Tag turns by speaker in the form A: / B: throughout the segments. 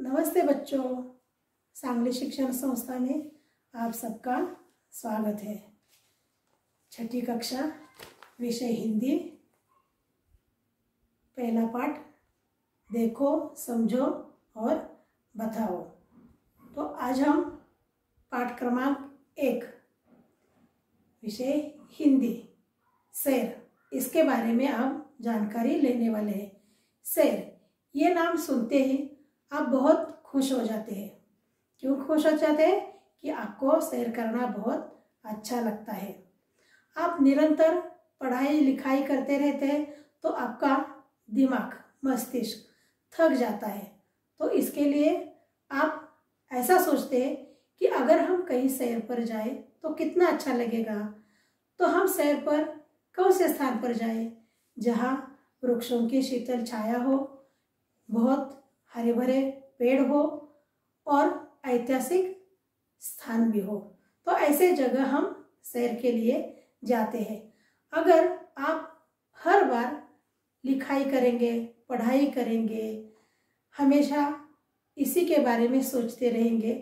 A: नमस्ते बच्चों, सांगली शिक्षण संस्था में आप सबका स्वागत है। छठी कक्षा विषय हिंदी, पहला पाठ देखो, समझो और बताओ। तो आज हम पाठ क्रमांक 1 विषय हिंदी शेर, इसके बारे में आप जानकारी लेने वाले हैं। शेर, ये नाम सुनते ही आप बहुत खुश हो जाते हैं। क्यों खुश हो जाते हैं? कि आपको शेर करना बहुत अच्छा लगता है। आप निरंतर पढ़ाई लिखाई करते रहते हैं तो आपका दिमाग, मस्तिष्क थक जाता है। तो इसके लिए आप ऐसा सोचते हैं कि अगर हम कहीं सैर पर जाए तो कितना अच्छा लगेगा। तो हम सैर पर कौन से स्थान पर जाए? जहाँ वृक्षों की शीतल छाया हो, बहुत हरे भरे पेड़ हो और ऐतिहासिक स्थान भी हो। तो ऐसे जगह हम सैर के लिए जाते हैं। अगर आप हर बार लिखाई करेंगे, पढ़ाई करेंगे, हमेशा इसी के बारे में सोचते रहेंगे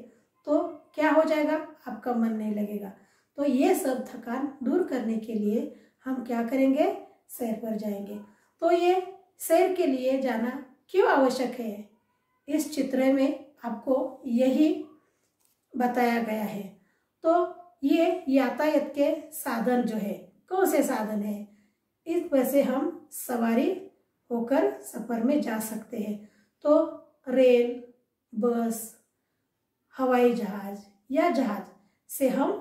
A: तो क्या हो जाएगा? आपका मन नहीं लगेगा। तो ये सब थकान दूर करने के लिए हम क्या करेंगे? सैर पर जाएंगे। तो ये सैर के लिए जाना क्यों आवश्यक है? इस चित्र में आपको यही बताया गया है। तो ये यातायात के साधन जो है, कौन से साधन है? इस वजह से हम सवारी होकर सफर में जा सकते हैं। तो रेल, बस, हवाई जहाज या जहाज से हम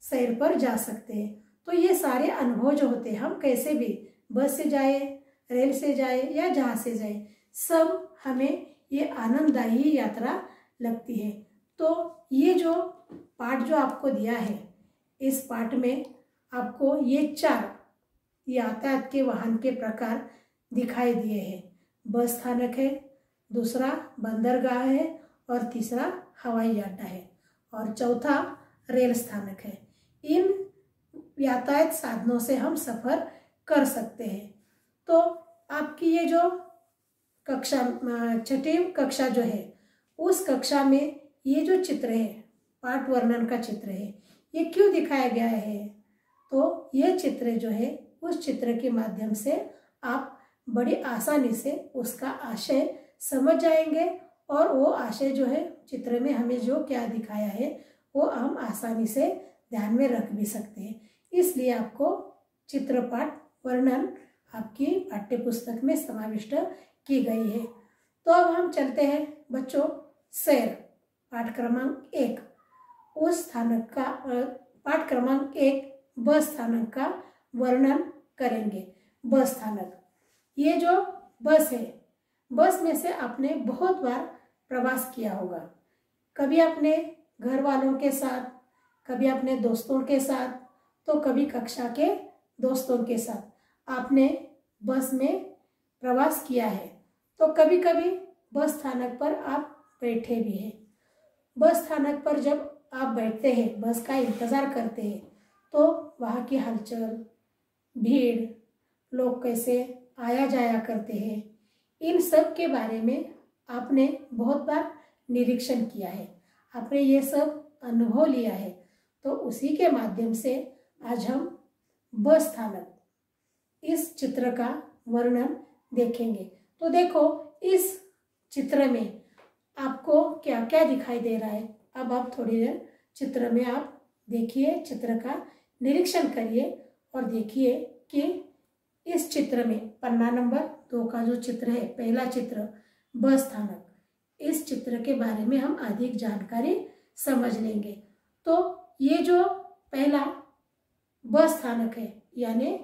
A: सैर पर जा सकते हैं। तो ये सारे अनुभव जो होते हैं, हम कैसे भी बस से जाए, रेल से जाए या जहाज से जाए, सब हमें ये आनंददायी यात्रा लगती है। तो ये जो पाठ जो आपको दिया है, इस पाठ में आपको ये 4 यातायात के वाहन के प्रकार दिखाई दिए हैं। बस स्थानक है, दूसरा बंदरगाह है और तीसरा हवाई अड्डा है और चौथा रेल स्थानक है। इन यातायात साधनों से हम सफर कर सकते हैं। तो आपकी ये जो कक्षा, छठी कक्षा जो है, उस कक्षा में ये जो चित्र है, पाठ वर्णन का चित्र है, ये क्यों दिखाया गया है? तो ये चित्र जो है, उस चित्र के माध्यम से आप बड़ी आसानी से उसका आशय समझ जाएंगे और वो आशय जो है चित्र में हमें जो क्या दिखाया है वो हम आसानी से ध्यान में रख भी सकते हैं। इसलिए आपको चित्रपाठ वर्णन आपकी पाठ्य पुस्तक में समाविष्ट की गई है। तो अब हम चलते हैं बच्चों, सैर पाठ क्रमांक 1 उस स्थानक का पाठ क्रमांक 1 बस स्थानक का वर्णन करेंगे। बस स्थानक, ये जो बस है, बस में से आपने बहुत बार प्रवास किया होगा। कभी अपने घर वालों के साथ, कभी अपने दोस्तों के साथ, तो कभी कक्षा के दोस्तों के साथ आपने बस में प्रवास किया है। तो कभी कभी बस स्थानक पर आप बैठे भी हैं। बस स्थानक पर जब आप बैठते हैं, बस का इंतज़ार करते हैं, तो वहाँ की हलचल, भीड़, लोग कैसे आया जाया करते हैं, इन सब के बारे में आपने बहुत बार निरीक्षण किया है, आपने ये सब अनुभव लिया है। तो उसी के माध्यम से आज हम बस स्थानक इस चित्र का वर्णन देखेंगे। तो देखो, इस चित्र में आपको क्या क्या दिखाई दे रहा है। अब आप थोड़ी देर चित्र में आप देखिए, चित्र का निरीक्षण करिए और देखिए कि इस चित्र में पन्ना नंबर 2 का जो चित्र है, पहला चित्र बस स्थानक, इस चित्र के बारे में हम अधिक जानकारी समझ लेंगे। तो ये जो पहला बस स्थानक है, यानी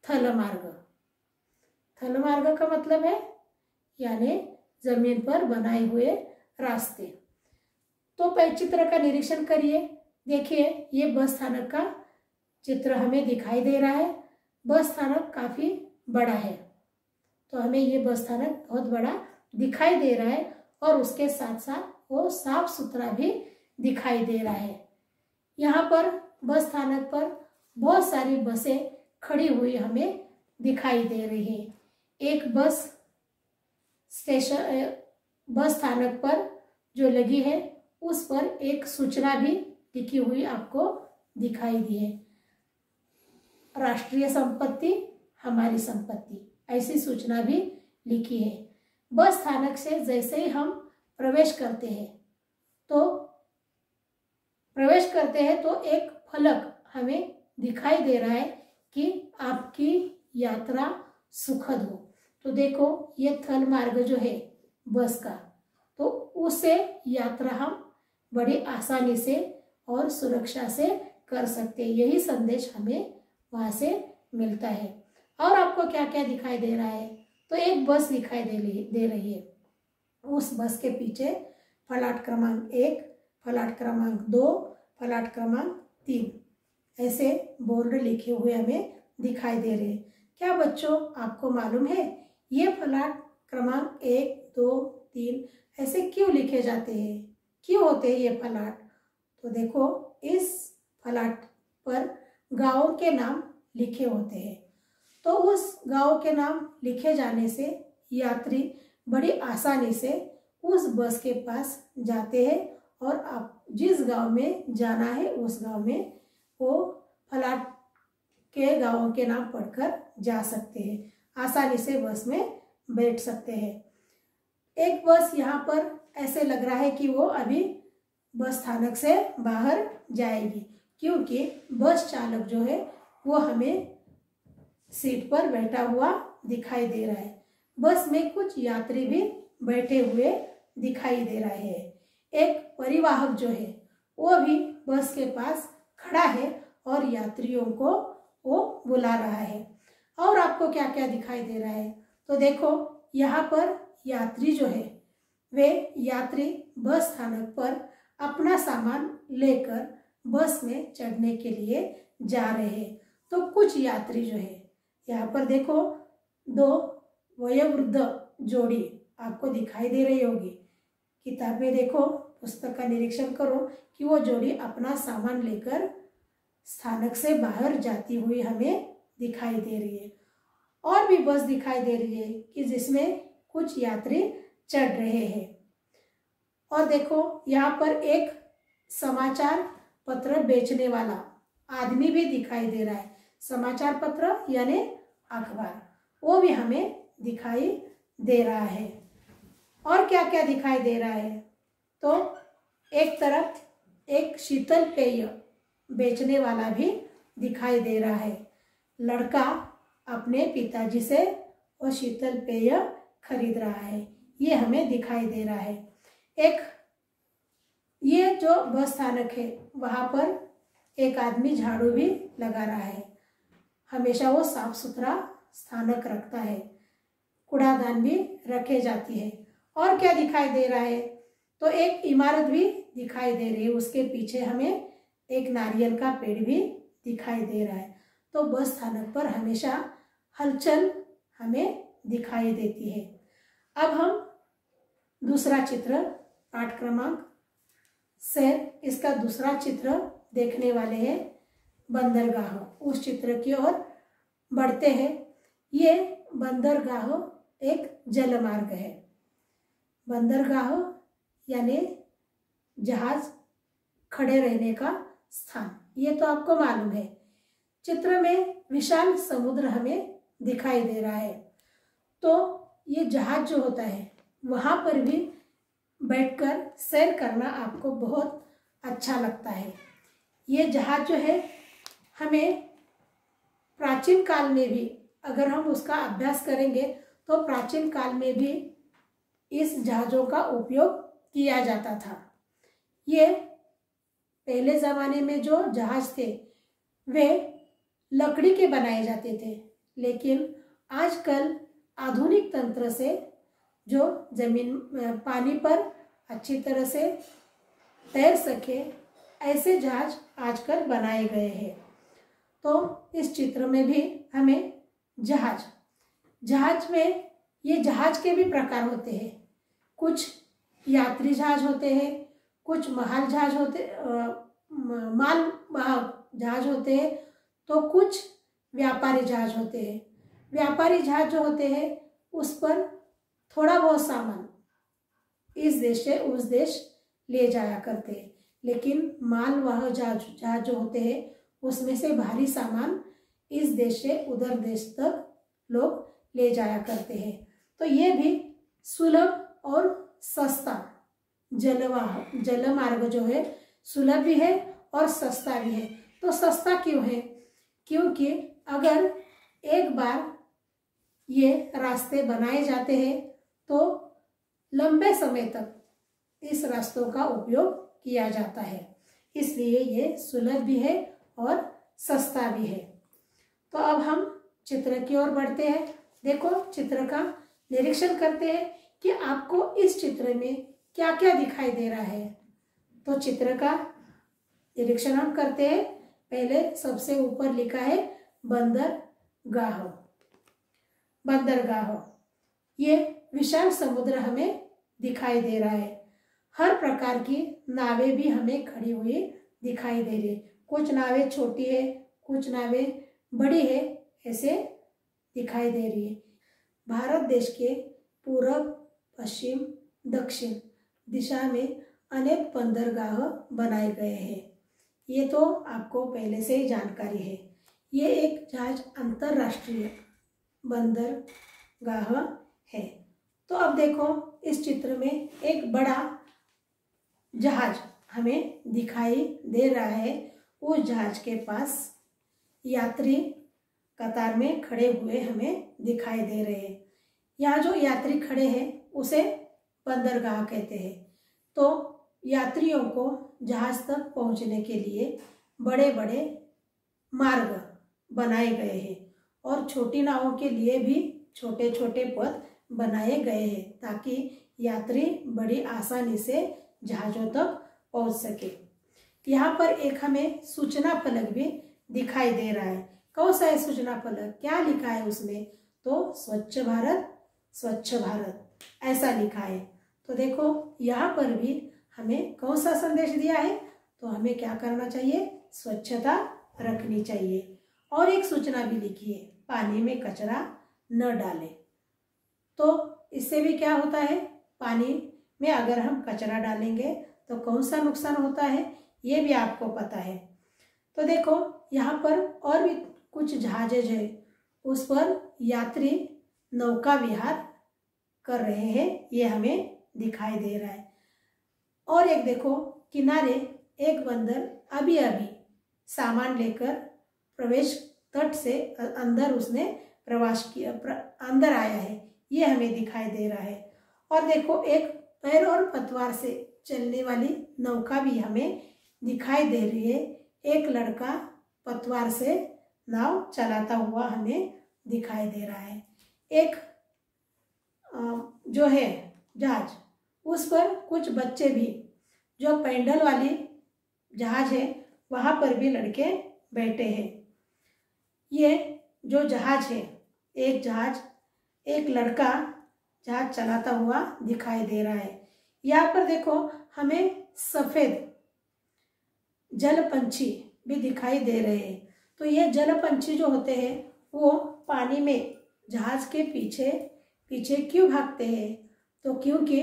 A: थल मार्ग। थल मार्ग का मतलब है यानी जमीन पर बनाए हुए रास्ते। तो पहले चित्र का निरीक्षण करिए। देखिए, ये बस स्थानक का चित्र हमें दिखाई दे रहा है। बस स्थानक काफ़ी बड़ा है, तो हमें ये बस स्थानक बहुत बड़ा दिखाई दे रहा है और उसके साथ साथ वो साफ सुथरा भी दिखाई दे रहा है। यहाँ पर बस स्थानक पर बहुत सारी बसें खड़ी हुई हमें दिखाई दे रही है। एक बस स्टेशन बस स्थानक पर जो लगी है उस पर एक सूचना भी लिखी हुई आपको दिखाई दी है। राष्ट्रीय संपत्ति हमारी संपत्ति, ऐसी सूचना भी लिखी है। बस स्थानक से जैसे ही हम प्रवेश करते हैं तो एक फलक हमें दिखाई दे रहा है कि आपकी यात्रा सुखद हो। तो देखो ये थल मार्ग जो है बस का, तो उससे यात्रा हम बड़ी आसानी से और सुरक्षा से कर सकते हैं। यही संदेश हमें वहां से मिलता है। और आपको क्या क्या दिखाई दे रहा है? तो एक बस दिखाई दे रही है। उस बस के पीछे फलाट क्रमांक 1, फलाट क्रमांक 2, फलाट क्रमांक 3 ऐसे बोर्ड लिखे हुए हमें दिखाई दे रहे हैं। क्या बच्चों आपको मालूम है ये फलाट क्रमांक 1, 2, 3 ऐसे क्यों लिखे जाते हैं? क्यों होते हैं ये फलाट? तो देखो इस फलाट पर गांवों के नाम लिखे होते हैं। तो उस गांव के नाम लिखे जाने से यात्री बड़ी आसानी से उस बस के पास जाते हैं और आप जिस गांव में जाना है उस गांव में वो फलाट के गांवों के नाम पढ़कर जा सकते हैं। आसानी से बस में बैठ सकते हैं। एक बस यहाँ पर ऐसे लग रहा है कि वो अभी बस स्थानक से बाहर जाएगी, क्योंकि बस चालक जो है वो हमें सीट पर बैठा हुआ दिखाई दे रहा है। बस में कुछ यात्री भी बैठे हुए दिखाई दे रहे हैं। एक परिवाहक जो है वो भी बस के पास खड़ा है और यात्रियों को वो बुला रहा है। और आपको क्या क्या दिखाई दे रहा है? तो देखो यहाँ पर यात्री जो है वे यात्री बस स्थानक पर अपना सामान लेकर बस में चढ़ने के लिए जा रहे हैं। तो कुछ यात्री जो है यहाँ पर देखो 2 वयोवृद्ध जोड़ी आपको दिखाई दे रही होगी। किताब में देखो, पुस्तक का निरीक्षण करो कि वो जोड़ी अपना सामान लेकर स्थानक से बाहर जाती हुई हमें दिखाई दे रही है। और भी बस दिखाई दे रही है कि जिसमें कुछ यात्री चढ़ रहे हैं। और देखो यहाँ पर एक समाचार पत्र बेचने वाला आदमी भी दिखाई दे रहा है। समाचार पत्र यानी अखबार, वो भी हमें दिखाई दे रहा है। और क्या क्या दिखाई दे रहा है? तो एक तरफ एक शीतल पेय बेचने वाला भी दिखाई दे रहा है। लड़का अपने पिताजी से वो शीतल पेय खरीद रहा है, ये हमें दिखाई दे रहा है। एक ये जो बस स्थानक है वहाँ पर एक आदमी झाड़ू भी लगा रहा है। हमेशा वो साफ सुथरा स्थानक रखता है। कूड़ादान भी रखे जाती है। और क्या दिखाई दे रहा है? तो एक इमारत भी दिखाई दे रही है। उसके पीछे हमें एक नारियल का पेड़ भी दिखाई दे रहा है। तो बस स्थानक पर हमेशा हलचल हमें दिखाई देती है। अब हम दूसरा चित्र पाठ क्रमांक से इसका दूसरा चित्र देखने वाले हैं। बंदरगाह, उस चित्र की ओर बढ़ते हैं। ये बंदरगाह एक जलमार्ग है। बंदरगाह यानी जहाज खड़े रहने का स्थान, ये तो आपको मालूम है। चित्र में विशाल समुद्र हमें दिखाई दे रहा है। तो ये जहाज जो होता है वहाँ पर भी बैठकर सैर करना आपको बहुत अच्छा लगता है। ये जहाज जो है हमें प्राचीन काल में भी, अगर हम उसका अभ्यास करेंगे तो प्राचीन काल में भी इस जहाज़ों का उपयोग किया जाता था। ये पहले ज़माने में जो जहाज़ थे वे लकड़ी के बनाए जाते थे, लेकिन आजकल आधुनिक तंत्र से जो जमीन पानी पर अच्छी तरह से तैर सके ऐसे जहाज आजकल बनाए गए हैं। तो इस चित्र में भी हमें जहाज में ये जहाज के भी प्रकार होते हैं। कुछ यात्री जहाज होते हैं, कुछ माल जहाज होते हैं, तो कुछ व्यापारी जहाज होते हैं। व्यापारी जहाज जो होते हैं उस पर थोड़ा बहुत सामान इस देश से उस देश ले जाया करते हैं। लेकिन मालवाहक जहाज जो होते हैं उसमें से भारी सामान इस देश से उधर देश तक लोग ले जाया करते हैं। तो ये भी सुलभ और सस्ता जलमार्ग जो है सुलभ भी है और सस्ता भी है। तो सस्ता क्यों है? क्योंकि अगर एक बार ये रास्ते बनाए जाते हैं तो लंबे समय तक इस रास्तों का उपयोग किया जाता है, इसलिए ये सुलभ भी है और सस्ता भी है। तो अब हम चित्र की ओर बढ़ते हैं। देखो, चित्र का निरीक्षण करते हैं कि आपको इस चित्र में क्या क्या दिखाई दे रहा है। तो चित्र का निरीक्षण हम करते हैं। पहले सबसे ऊपर लिखा है बंदरगाह। बंदरगाह, ये विशाल समुद्र हमें दिखाई दे रहा है। हर प्रकार की नावें भी हमें खड़ी हुई दिखाई दे रही है। कुछ नावें छोटी है, कुछ नावें बड़ी है, ऐसे दिखाई दे रही है। भारत देश के पूर्व, पश्चिम, दक्षिण दिशा में अनेक बंदरगाह बनाए गए हैं। ये तो आपको पहले से ही जानकारी है। ये एक जहाज अंतरराष्ट्रीय बंदरगाह है। तो अब देखो, इस चित्र में एक बड़ा जहाज हमें दिखाई दे रहा है। उस जहाज के पास यात्री कतार में खड़े हुए हमें दिखाई दे रहे हैं। यहाँ जो यात्री खड़े हैं उसे बंदरगाह कहते हैं। तो यात्रियों को जहाज तक पहुँचने के लिए बड़े बड़े मार्ग बनाए गए हैं और छोटी नावों के लिए भी छोटे छोटे पथ बनाए गए हैं ताकि यात्री बड़ी आसानी से जहाज़ों तक पहुंच सके। यहाँ पर एक हमें सूचना फलक भी दिखाई दे रहा है। कौन सा है सूचना फलक? क्या लिखा है उसमें? तो स्वच्छ भारत ऐसा लिखा है। तो देखो, यहाँ पर भी हमें कौन सा संदेश दिया है? तो हमें क्या करना चाहिए? स्वच्छता रखनी चाहिए। और एक सूचना भी लिखी है, पानी में कचरा न डालें। तो इससे भी क्या होता है? पानी में अगर हम कचरा डालेंगे तो कौन सा नुकसान होता है, ये भी आपको पता है। तो देखो, यहाँ पर और भी कुछ जहाज़ है, उस पर यात्री नौका विहार कर रहे हैं, ये हमें दिखाई दे रहा है। और एक देखो, किनारे एक बंदर अभी अभी सामान लेकर प्रवेश तट से अंदर उसने प्रवास किया, अंदर आया है, ये हमें दिखाई दे रहा है। और देखो, एक पैर और पतवार से चलने वाली नौका भी हमें दिखाई दे रही है। एक लड़का पतवार से नाव चलाता हुआ हमें दिखाई दे रहा है। एक जो है जहाज, उस पर कुछ बच्चे भी, जो पैडल वाली जहाज है वहाँ पर भी लड़के बैठे हैं। ये जो जहाज है, एक लड़का जहाज चलाता हुआ दिखाई दे रहा है। यहाँ पर देखो, हमें सफ़ेद जल पंछी भी दिखाई दे रहे हैं। तो ये जल पंछी जो होते हैं वो पानी में जहाज के पीछे पीछे क्यों भागते हैं? तो क्योंकि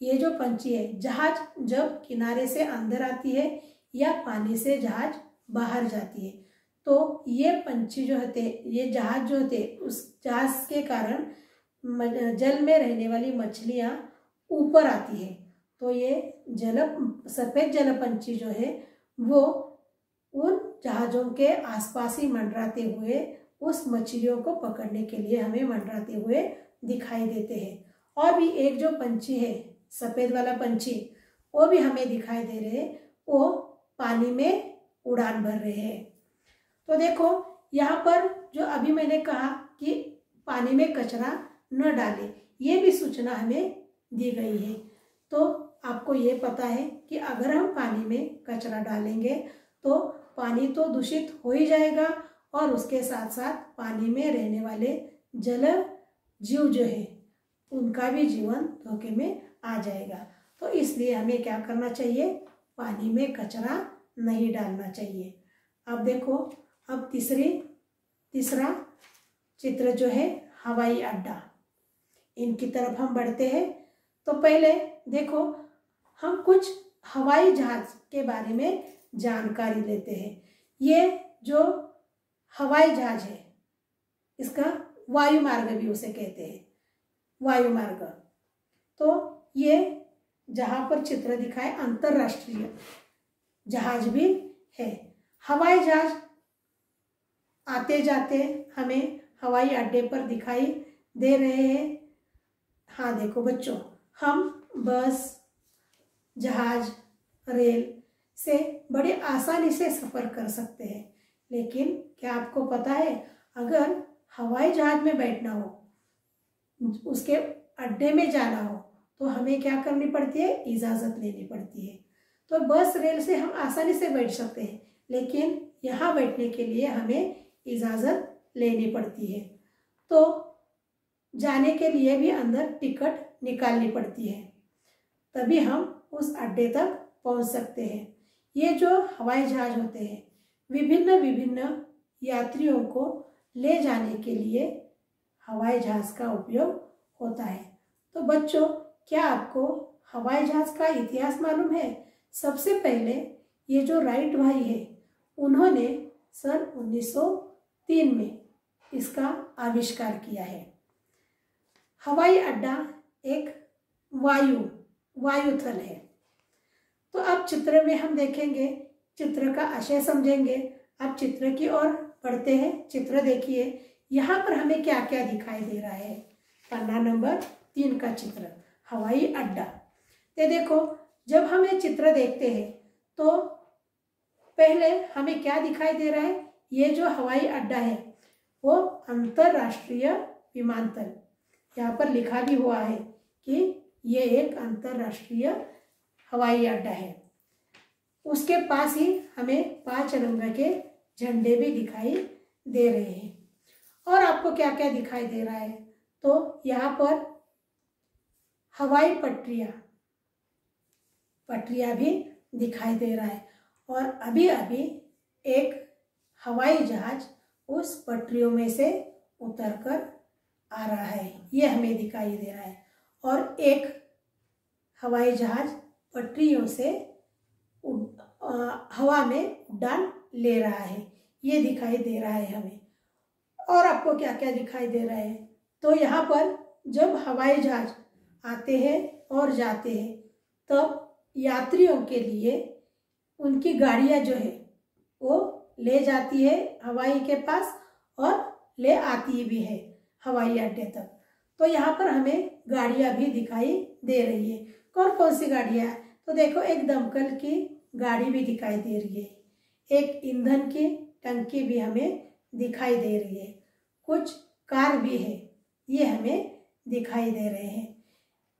A: ये जो पंछी है, जहाज जब किनारे से अंदर आती है या पानी से जहाज बाहर जाती है, तो ये पंछी जो होते, ये जहाज जो होते, उस जहाज के कारण जल में रहने वाली मछलियाँ ऊपर आती है। तो ये सफ़ेद जल पंछी जो है वो उन जहाज़ों के आसपास ही मंडराते हुए उस मछलियों को पकड़ने के लिए हमें मंडराते हुए दिखाई देते हैं। और भी एक जो पंछी है, सफ़ेद वाला पंछी, वो भी हमें दिखाई दे रहे हैं, वो पानी में उड़ान भर रहे हैं। तो देखो, यहाँ पर जो अभी मैंने कहा कि पानी में कचरा न डालें, ये भी सूचना हमें दी गई है। तो आपको ये पता है कि अगर हम पानी में कचरा डालेंगे तो पानी तो दूषित हो ही जाएगा और उसके साथ साथ पानी में रहने वाले जल जीव जो है उनका भी जीवन धोखे में आ जाएगा। तो इसलिए हमें क्या करना चाहिए? पानी में कचरा नहीं डालना चाहिए। अब देखो, अब तीसरा चित्र जो है हवाई अड्डा, इनकी तरफ हम बढ़ते हैं। तो पहले देखो हम कुछ हवाई जहाज के बारे में जानकारी लेते हैं। ये जो हवाई जहाज है इसका वायु मार्ग भी उसे कहते हैं, वायु मार्ग। तो ये जहाँ पर चित्र दिखाए अंतरराष्ट्रीय जहाज भी है। हवाई जहाज आते जाते हमें हवाई अड्डे पर दिखाई दे रहे हैं। हाँ देखो बच्चों, हम बस, जहाज, रेल से बड़े आसानी से सफ़र कर सकते हैं। लेकिन क्या आपको पता है, अगर हवाई जहाज में बैठना हो, उसके अड्डे में जाना हो, तो हमें क्या करनी पड़ती है? इजाज़त लेनी पड़ती है। तो बस, रेल से हम आसानी से बैठ सकते हैं, लेकिन यहाँ बैठने के लिए हमें इजाज़त लेनी पड़ती है। तो जाने के लिए भी अंदर टिकट निकालनी पड़ती है, तभी हम उस अड्डे तक पहुँच सकते हैं। ये जो हवाई जहाज होते हैं विभिन्न विभिन्न यात्रियों को ले जाने के लिए हवाई जहाज का उपयोग होता है। तो बच्चों, क्या आपको हवाई जहाज का इतिहास मालूम है? सबसे पहले ये जो राइट भाई है उन्होंने सन 1903 में इसका आविष्कार किया है। हवाई अड्डा एक वायुथल है। तो अब चित्र में हम देखेंगे, चित्र का आशय समझेंगे। अब चित्र की ओर बढ़ते हैं। चित्र देखिए, यहाँ पर हमें क्या क्या दिखाई दे रहा है। पन्ना नंबर 3 का चित्र, हवाई अड्डा। तो देखो, जब हम ये चित्र देखते हैं तो पहले हमें क्या दिखाई दे रहा है? ये जो हवाई अड्डा है वो अंतरराष्ट्रीय विमानतल, यहाँ पर लिखा भी हुआ है कि ये एक अंतरराष्ट्रीय हवाई अड्डा है। उसके पास ही हमें 5 रंग के झंडे भी दिखाई दे रहे हैं। और आपको क्या क्या दिखाई दे रहा है? तो यहाँ पर हवाई पटरियाँ भी दिखाई दे रहा है। और अभी अभी एक हवाई जहाज उस पटरियों में से उतरकर आ रहा है, ये हमें दिखाई दे रहा है। और एक हवाई जहाज पटरियों से हवा में उड़ान ले रहा है, ये दिखाई दे रहा है हमें। और आपको क्या क्या दिखाई दे रहा है? तो यहाँ पर जब हवाई जहाज आते हैं और जाते हैं तब यात्रियों के लिए उनकी गाड़ियाँ जो है वो ले जाती है हवाई के पास और ले आती भी है हवाई अड्डे तक। तो यहाँ पर हमें गाड़ियाँ भी दिखाई दे रही है। कौन कौन सी गाड़ियाँ? तो देखो, एक दमकल की गाड़ी भी दिखाई दे रही है, एक ईंधन की टंकी भी हमें दिखाई दे रही है, कुछ कार भी है, ये हमें दिखाई दे रहे हैं।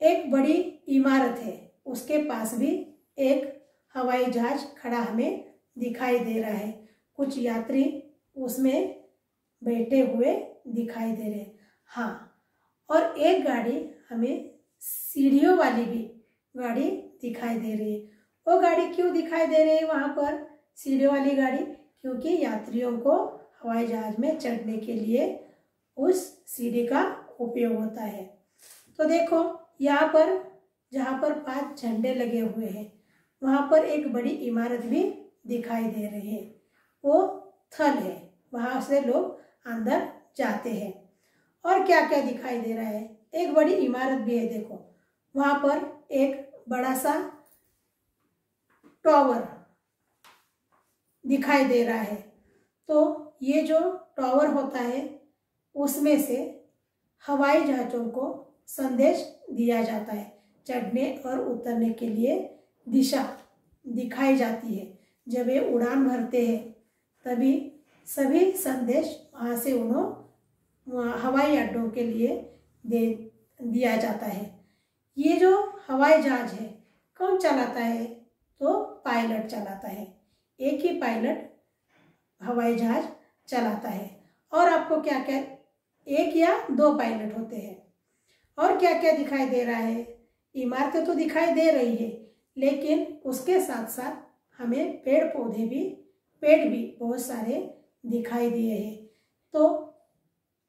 A: एक बड़ी इमारत है, उसके पास भी एक हवाई जहाज खड़ा हमें दिखाई दे रहा है, कुछ यात्री उसमें बैठे हुए दिखाई दे रहे हैं। हाँ, और एक गाड़ी हमें सीढ़ियों वाली भी गाड़ी दिखाई दे रही है। वो गाड़ी क्यों दिखाई दे रही है वहाँ पर, सीढ़ियों वाली गाड़ी? क्योंकि यात्रियों को हवाई जहाज में चढ़ने के लिए उस सीढ़ी का उपयोग होता है। तो देखो, यहाँ पर जहाँ पर 5 झंडे लगे हुए हैं वहाँ पर एक बड़ी इमारत भी दिखाई दे रही है, वो थल है, वहाँ से लोग अंदर जाते हैं। और क्या क्या दिखाई दे रहा है? एक बड़ी इमारत भी है, देखो वहाँ पर एक बड़ा सा टावर दिखाई दे रहा है। तो ये जो टावर होता है उसमें से हवाई जहाज़ों को संदेश दिया जाता है, चढ़ने और उतरने के लिए दिशा दिखाई जाती है। जब ये उड़ान भरते हैं तभी सभी संदेश वहाँ से उन्हें हवाई अड्डों के लिए दिया जाता है। ये जो हवाई जहाज है कौन चलाता है? तो पायलट चलाता है, एक ही पायलट हवाई जहाज चलाता है। और आपको क्या क्या, 1 या 2 पायलट होते हैं। और क्या क्या दिखाई दे रहा है? इमारतें तो दिखाई दे रही है, लेकिन उसके साथ साथ हमें पेड़ भी बहुत सारे दिखाई दिए हैं, तो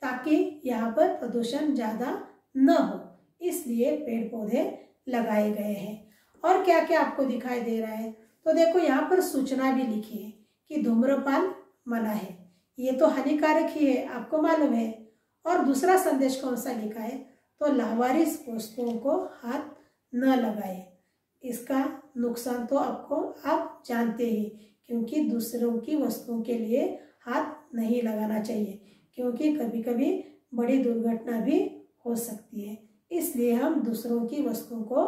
A: ताकि यहाँ पर प्रदूषण ज़्यादा न हो इसलिए पेड़ पौधे लगाए गए हैं। और क्या क्या आपको दिखाई दे रहा है, तो देखो यहाँ पर सूचना भी लिखी है कि धूम्रपान मना है। ये तो हानिकारक ही है, आपको मालूम है। और दूसरा संदेश कौन सा लिखा है, तो लावारिस वस्तुओं को हाथ न लगाए। इसका नुकसान तो आप जानते ही, क्योंकि दूसरों की वस्तुओं के लिए हाथ नहीं लगाना चाहिए, क्योंकि कभी कभी बड़ी दुर्घटना भी हो सकती है। इसलिए हम दूसरों की वस्तुओं को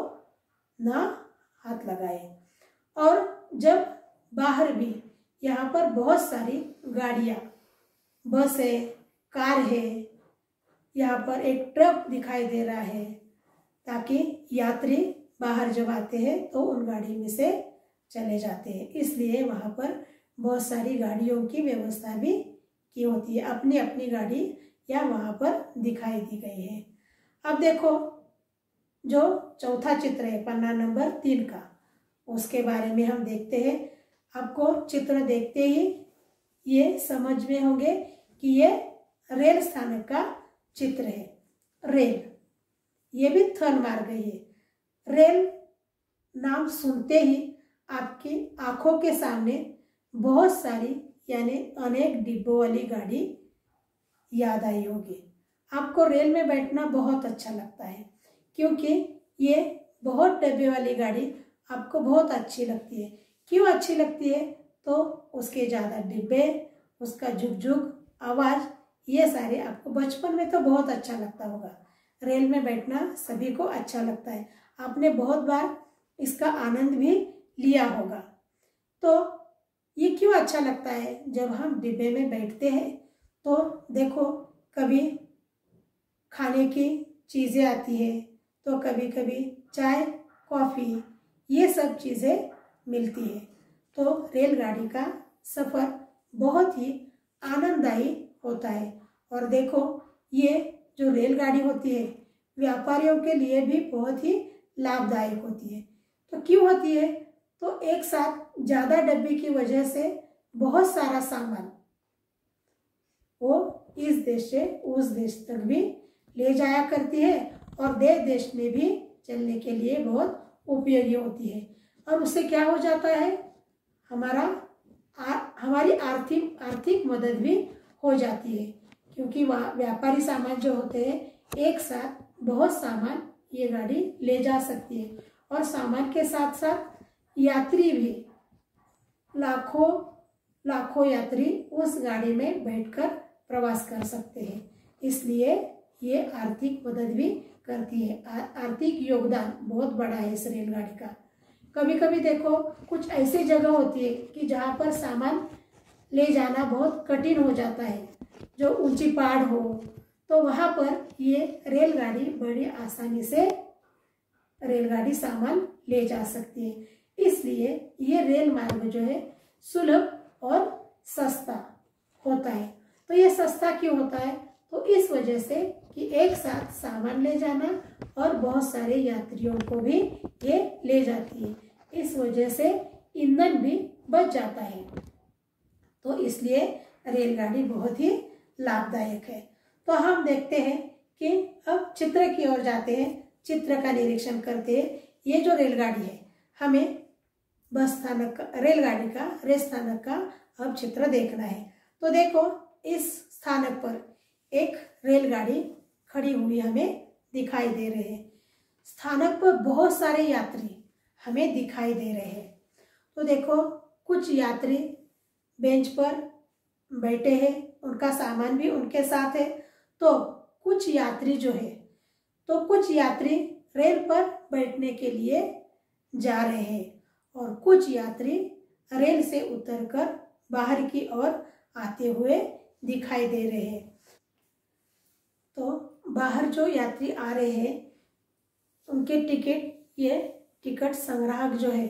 A: ना हाथ लगाए। और जब बाहर भी यहाँ पर बहुत सारी गाड़ियाँ, बस है, कार है, यहाँ पर एक ट्रक दिखाई दे रहा है, ताकि यात्री बाहर जब आते हैं तो उन गाड़ी में से चले जाते हैं। इसलिए वहाँ पर बहुत सारी गाड़ियों की व्यवस्था भी की होती है, अपनी अपनी गाड़ी या वहाँ पर दिखाई दी गई है। अब देखो जो चौथा चित्र है पन्ना नंबर 3 का, उसके बारे में हम देखते हैं। आपको चित्र देखते ही ये समझ में होंगे कि ये रेल स्थानक का चित्र है। रेल, ये भी थल मार्ग है। रेल नाम सुनते ही आपकी आंखों के सामने बहुत सारी यानी अनेक डिब्बों वाली गाड़ी याद आई होगी। आपको रेल में बैठना बहुत अच्छा लगता है, क्योंकि ये बहुत डब्बे वाली गाड़ी आपको बहुत अच्छी लगती है। क्यों अच्छी लगती है, तो उसके ज़्यादा डिब्बे, उसका झुक आवाज़, ये सारे आपको बचपन में तो बहुत अच्छा लगता होगा। रेल में बैठना सभी को अच्छा लगता है, आपने बहुत बार इसका आनंद भी लिया होगा। तो ये क्यों अच्छा लगता है, जब हम डिब्बे में बैठते हैं तो देखो कभी खाने की चीज़ें आती है, तो कभी कभी चाय, कॉफ़ी, ये सब चीज़ें मिलती है। तो रेलगाड़ी का सफ़र बहुत ही आनंददायी होता है। और देखो ये जो रेलगाड़ी होती है व्यापारियों के लिए भी बहुत ही लाभदायक होती है। तो क्यों होती है, तो एक साथ ज़्यादा डब्बे की वजह से बहुत सारा सामान वो इस देश से उस देश तक भी ले जाया करती है, और देश देश में भी चलने के लिए बहुत उपयोगी होती है। और उससे क्या हो जाता है, हमारी आर्थिक मदद भी हो जाती है, क्योंकि वहाँ व्यापारी सामान जो होते हैं एक साथ बहुत सामान ये गाड़ी ले जा सकती है। और सामान के साथ साथ यात्री भी, लाखों यात्री उस गाड़ी में बैठकर प्रवास कर सकते हैं। इसलिए ये आर्थिक मदद भी करती है, आर्थिक योगदान बहुत बड़ा है इस रेलगाड़ी का। कभी कभी देखो कुछ ऐसी जगह होती है कि जहाँ पर सामान ले जाना बहुत कठिन हो जाता है, जो ऊंची पहाड़ हो, तो वहाँ पर ये रेलगाड़ी बड़ी आसानी से रेलगाड़ी सामान ले जा सकती है। इसलिए ये रेल मार्ग जो है सुलभ और सस्ता होता है। तो ये सस्ता क्यों होता है, तो इस वजह से कि एक साथ सामान ले जाना और बहुत सारे यात्रियों को भी ये ले जाती है, इस वजह से ईंधन भी बच जाता है। तो इसलिए रेलगाड़ी बहुत ही लाभदायक है। तो हम देखते हैं कि अब चित्र की ओर जाते हैं, चित्र का निरीक्षण करते हैं। ये जो रेलगाड़ी है, हमें बस स्थानक का, रेलगाड़ी का रेल स्थानक का अब चित्र देखना है। तो देखो इस स्थानक पर एक रेलगाड़ी खड़ी हुई हमें दिखाई दे रहे हैं। स्थानक पर बहुत सारे यात्री हमें दिखाई दे रहे हैं। तो देखो कुछ यात्री बेंच पर बैठे हैं, उनका सामान भी उनके साथ है। तो कुछ यात्री जो है, तो कुछ यात्री रेल पर बैठने के लिए जा रहे हैं, और कुछ यात्री रेल से उतरकर बाहर की ओर आते हुए दिखाई दे रहे हैं। तो बाहर जो यात्री आ रहे हैं उनके ये टिकट संग्राहक जो है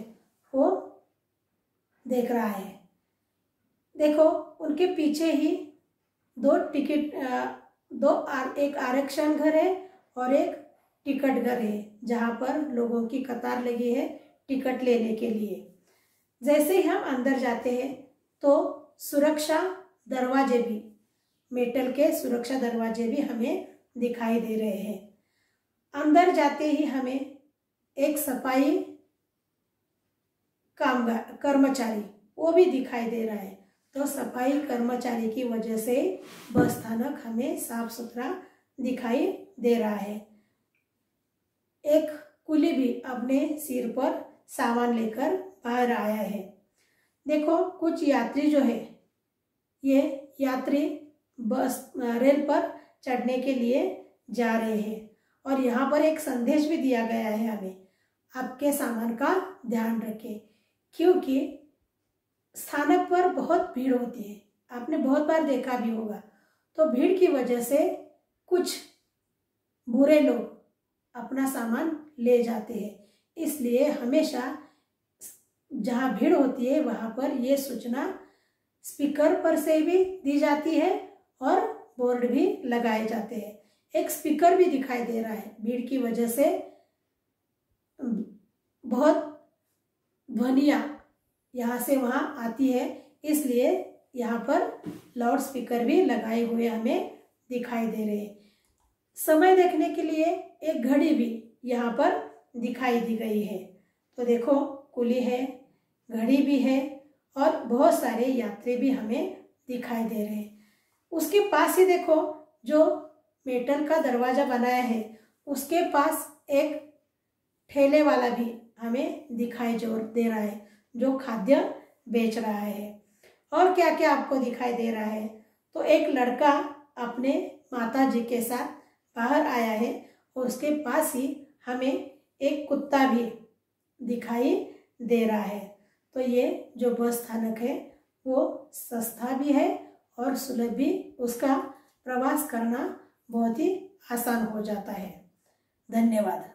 A: वो देख रहा है। देखो उनके पीछे ही एक आरक्षण घर है और एक टिकट घर है, जहाँ पर लोगों की कतार लगी है टिकट लेने के लिए। जैसे ही हम अंदर जाते हैं तो सुरक्षा दरवाजे भी, मेटल के सुरक्षा दरवाजे भी हमें दिखाई दे रहे हैं। अंदर जाते ही हमें एक सफाई कामगार कर्मचारी वो भी दिखाई दे रहा है। तो सफाई कर्मचारी की वजह से बस स्थानक हमें साफ सुथरा दिखाई दे रहा है। एक कुली भी अपने सिर पर सामान लेकर बाहर आया है। देखो कुछ यात्री जो है ये यात्री बस रेल पर चढ़ने के लिए जा रहे हैं और यहाँ पर एक संदेश भी दिया गया है हमें, आपके सामान का ध्यान रखें, क्योंकि स्थानक पर बहुत भीड़ होती है। आपने बहुत बार देखा भी होगा। तो भीड़ की वजह से कुछ बुरे लोग अपना सामान ले जाते हैं, इसलिए हमेशा जहाँ भीड़ होती है वहाँ पर ये सूचना स्पीकर पर से भी दी जाती है और बोर्ड भी लगाए जाते हैं। एक स्पीकर भी दिखाई दे रहा है। भीड़ की वजह से बहुत ध्वनियाँ यहाँ से वहाँ आती है, इसलिए यहाँ पर लाउड स्पीकर भी लगाए हुए हमें दिखाई दे रहे हैं। समय देखने के लिए एक घड़ी भी यहाँ पर दिखाई दी गई है। तो देखो कुली है, घड़ी भी है और बहुत सारे यात्री भी हमें दिखाई दे रहे हैं। उसके पास ही देखो जो मेटल का दरवाजा बनाया है उसके पास एक ठेले वाला भी हमें दिखाई दे रहा है जो खाद्य बेच रहा है। और क्या क्या आपको दिखाई दे रहा है, तो एक लड़का अपने माता जी के साथ बाहर आया है और उसके पास ही हमें एक कुत्ता भी दिखाई दे रहा है। तो ये जो बस स्थानक है वो सस्ता भी है और सुलभ भी, उसका प्रवास करना बहुत ही आसान हो जाता है। धन्यवाद।